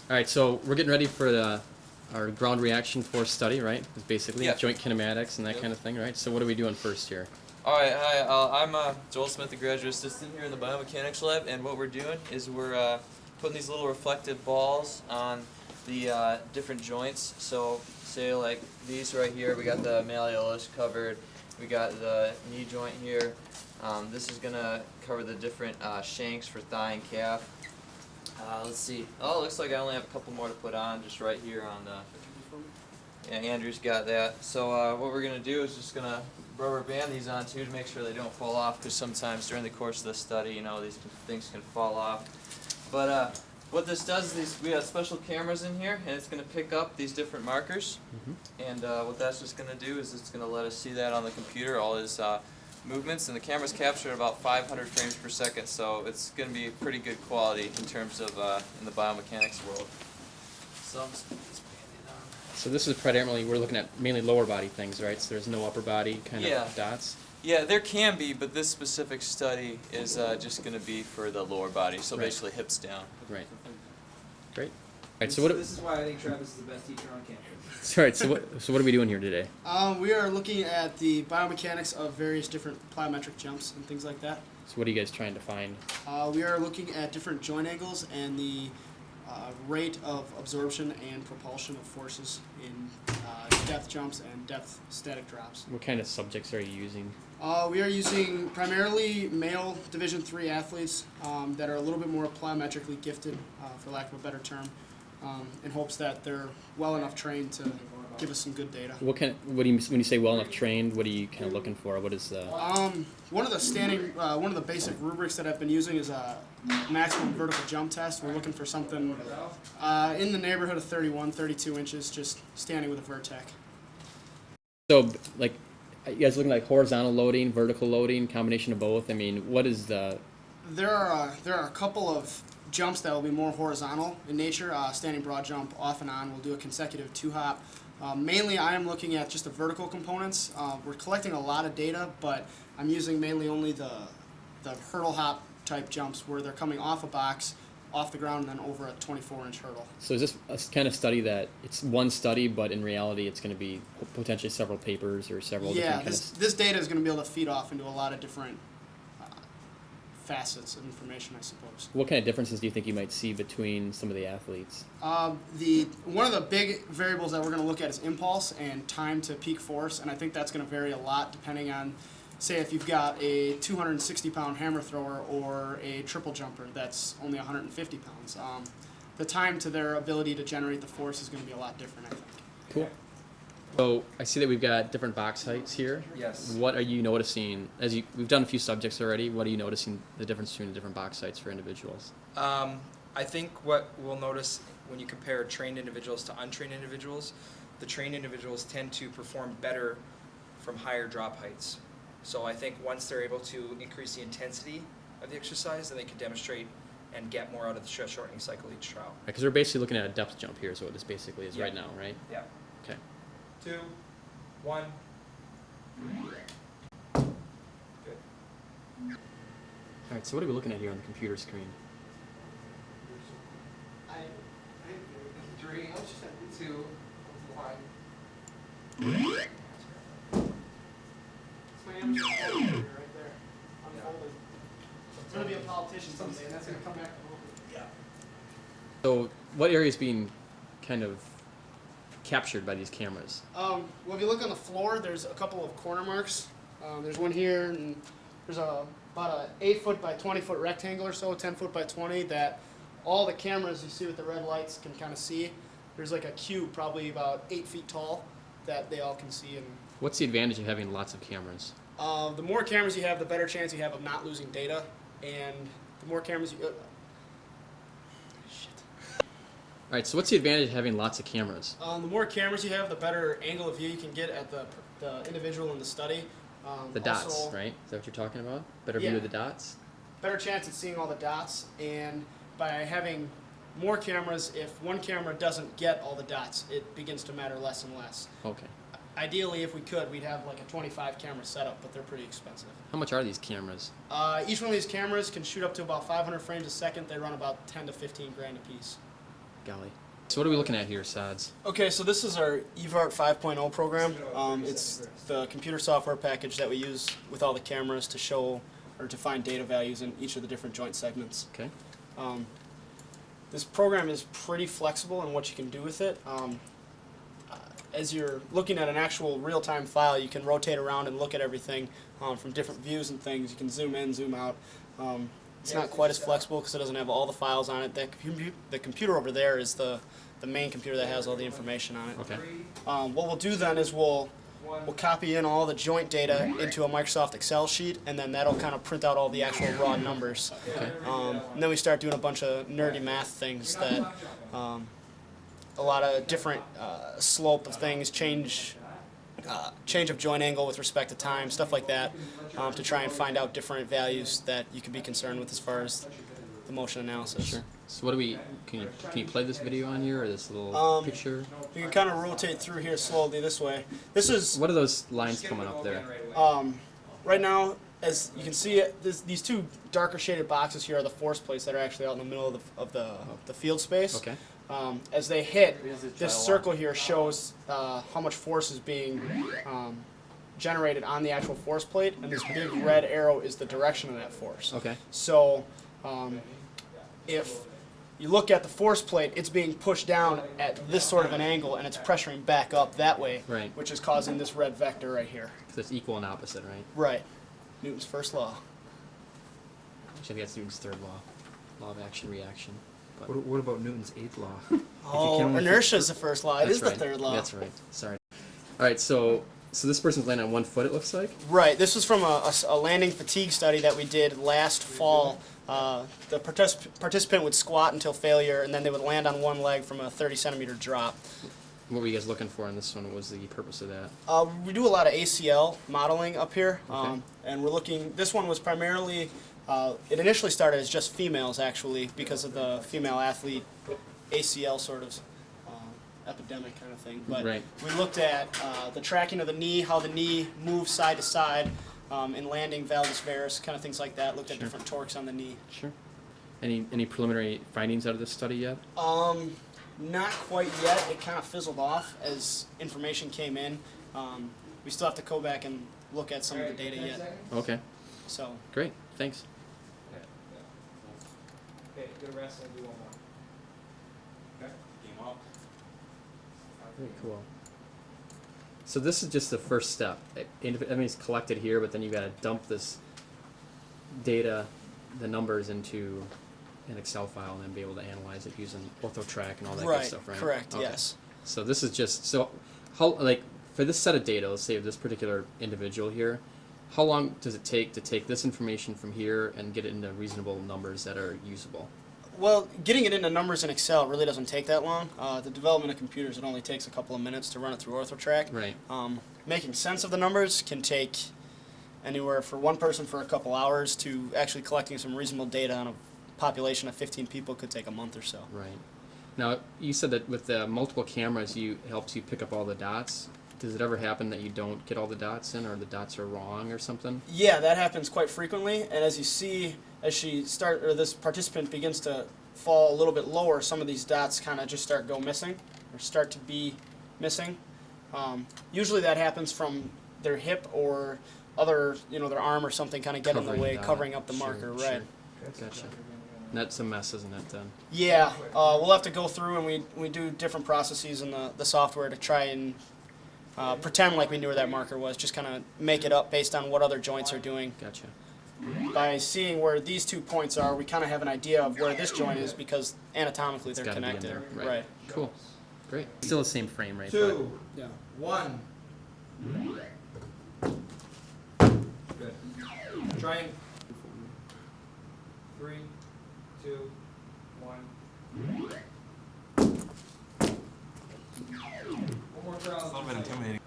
All right, so we're getting ready for our ground reaction force study, right? It's basically Yep. joint kinematics and that Yep. kind of thing, right? So what are we doing first here? Alright, hi, I'm Joel Smith, the graduate assistant here in the biomechanics lab, and what we're doing is we're putting these little reflective balls on the different joints. So, say like these right here, we got the malleolus covered, we got the knee joint here. This is going to cover the different shanks for thigh and calf. Let's see. Oh, it looks like I only have a couple more to put on, just right here on the... Yeah, Andrew's got that. So what we're going to do is just going to rubber band these on too to make sure they don't fall off, because sometimes during the course of the study, you know, these things can fall off. But what this does is we have special cameras in here, and it's going to pick up these different markers. And what that's just going to do is it's going to let us see that on the computer, all his movements, and the camera's captured at about 500 frames per second, so it's going to be pretty good quality in terms of in the biomechanics world. So I'm just banding on. So this is predominantly, we're looking at mainly lower body things, right? So there's no upper body kind of dots? Yeah, there can be, but this specific study is just going to be for the lower body, so basically hips down. Right. Great. All right, This, so what? this is why I think Travis is the best teacher on campus. All right, so what are we doing here today? We are looking at the biomechanics of various different plyometric jumps and things like that. So what are you guys trying to find? We are looking at different joint angles and the rate of absorption and propulsion of forces in depth jumps and depth static drops. What kind of subjects are you using? We are using primarily male Division III athletes that are a little bit more plyometrically gifted, for lack of a better term, in hopes that they're well enough trained to give us some good data. What do you, when you say well enough trained, what are you kind of looking for? What is the... One of the basic rubrics that I've been using is a maximum vertical jump test. We're looking for something in the neighborhood of 31, 32 inches, just standing with a vertec. So, like, you guys looking like horizontal loading, vertical loading, combination of both? I mean, what is the... There are a couple of jumps that will be more horizontal in nature. Standing broad jump off and on. We'll do a consecutive 2-hop. Mainly I am looking at just the vertical components. We're collecting a lot of data, but I'm using mainly only the hurdle hop type jumps where they're coming off a box, off the ground, and then over a 24-inch hurdle. So is this a kind of study that it's one study, but in reality it's going to be potentially several papers or several different kinds of... this data is going to be able to feed off into a lot of different facets of information, I suppose. What kind of differences do you think you might see between some of the athletes? One of the big variables that we're going to look at is impulse and time to peak force, and I think that's going to vary a lot depending on, say, if you've got a 260-pound hammer thrower or a triple jumper that's only 150 pounds. The time to their ability to generate the force is going to be a lot different, I think. Cool. So I see that we've got different box heights here. Yes. What are you noticing? We've done a few subjects already. What are you noticing the difference between the different box heights for individuals? I think what we'll notice when you compare trained individuals to untrained individuals, the trained individuals tend to perform better from higher drop heights. So I think once they're able to increase the intensity of the exercise, then they can demonstrate and get more out of the stress shortening cycle each trial. Because we're basically looking at a depth jump here is what this basically is right Yeah. now, right? Yeah. Okay. 2, 1. Good. All right, so what are we looking at here on the computer screen? I 3, 2, 1. It's my amateur right there, unfolded. It's going to be a politician someday, and that's going to come back to home. Yeah. So what area is being kind of captured by these cameras? Well, if you look on the floor, there's a couple of corner marks. There's one here, and there's about an 8-foot by 20-foot rectangle or so, 10-foot by 20, that all the cameras you see with the red lights can kind of see. There's like a cube, probably about 8 feet tall, that they all can see. And What's the advantage of having lots of cameras? the more cameras you have, the better chance you have of not losing data, and the more cameras you... All right, so what's the advantage of having lots of cameras? The more cameras you have, the better angle of view you can get at the individual in the study. The dots, also, right? Is that what you're talking about? Better view Yeah. of the dots? Better chance at seeing all the dots, and by having more cameras, if one camera doesn't get all the dots, it begins to matter less and less. Okay. Ideally, if we could, we'd have like a 25 camera setup, but they're pretty expensive. How much are these cameras? Each one of these cameras can shoot up to about 500 frames a second. They run about 10 to 15 grand a piece. golly. So what are we looking at here, Sods? Okay, so this is our EVART 5.0 program. It's the computer software package that we use with all the cameras to show or to find data values in each of the different joint segments. Okay. This program is pretty flexible in what you can do with it. As you're looking at an actual real-time file, you can rotate around and look at everything from different views and things. You can zoom in, zoom out. It's not quite as flexible because it doesn't have all the files on it. The computer over there is the main computer that has all the information on it. Okay. What we'll do then is we'll copy in all the joint data into a Microsoft Excel sheet, and then that'll kind of print out all the actual raw numbers. Okay. And then we start doing a bunch of nerdy math things that a lot of different slope of things, change of joint angle with respect to time, stuff like that, to try and find out different values that you could be concerned with as far as the motion analysis. Sure. So what do we, can you play this video on here, or this little picture? You can kind of rotate through here slowly this way. This is, What are those lines coming up there? right now, as you can see, these two darker shaded boxes here are the force plates that are actually out in the middle of the field space. Okay. As they hit, this circle here shows how much force is being generated on the actual force plate, and this big red arrow is the direction of that force. Okay. So if you look at the force plate, it's being pushed down at this sort of an angle, and it's pressuring back up that way, Right. which is causing this red vector right here. So it's equal and opposite, right? Right. Newton's first law. Actually, I think that's Newton's third law of action reaction. But What about Newton's 8th law? Oh, only inertia is the first law. It that's is right. the third law. That's right. Sorry. All right. So this person's landing on 1 foot. It looks like. Right. This was from a landing fatigue study that we did last fall. The participant would squat until failure, and then they would land on one leg from a 30-centimeter drop. What were you guys looking for in this one? What was the purpose of that? We do a lot of ACL modeling up here, Okay. and we're looking. This one was primarily. It initially started as just females, actually, because of the female athlete ACL sort of epidemic kind of thing. But Right. we looked at the tracking of the knee, how the knee moves side to side in landing, valgus varus, kind of things like that. Looked at Sure. different torques on the knee. Sure. Any preliminary findings out of this study yet? Not quite yet. It kind of fizzled off as information came in. We still have to go back and look at some of the data yet. Okay. So. Great. Thanks. Okay, good rest and do one more. Okay, game up. Very cool. So this is just the first step. I mean, it's collected here, but then you got to dump this data, the numbers, into an Excel file, and then be able to analyze it using OrthoTrack and all that Right. good stuff, right? Correct. Okay. Yes. So this is just how for this set of data, let's say this particular individual here, how long does it take to take this information from here and get it into reasonable numbers that are usable? Well, getting it into numbers in Excel really doesn't take that long. The development of computers, it only takes a couple of minutes to run it through OrthoTrack. Right. Making sense of the numbers can take anywhere for one person for a couple hours to actually collecting some reasonable data on a population of 15 people could take a month or so. Right. Now, you said that with the multiple cameras, it helps you pick up all the dots. Does it ever happen that you don't get all the dots in, or the dots are wrong or something? Yeah, that happens quite frequently. And as you see, as this participant begins to fall a little bit lower, some of these dots kind of just start missing, or start to be missing. Usually that happens from their hip or their arm or something kind of getting in the Covering way, dot. covering up the Sure, marker, sure. right? Gotcha. And that's a mess, isn't it, then? Yeah, we'll have to go through and we do different processes in the software to try and pretend like we knew where that marker was, just kind of make it up based on what other joints are doing. Gotcha. By seeing where these 2 points are, we kind of have an idea of where this joint is because anatomically It's they're gotta be in connected. there. Right. Cool. Great. Still the same frame, right? 2, Yeah. 1. Good. Try and 3, 2, 1. One more crowd. A little bit intimidating.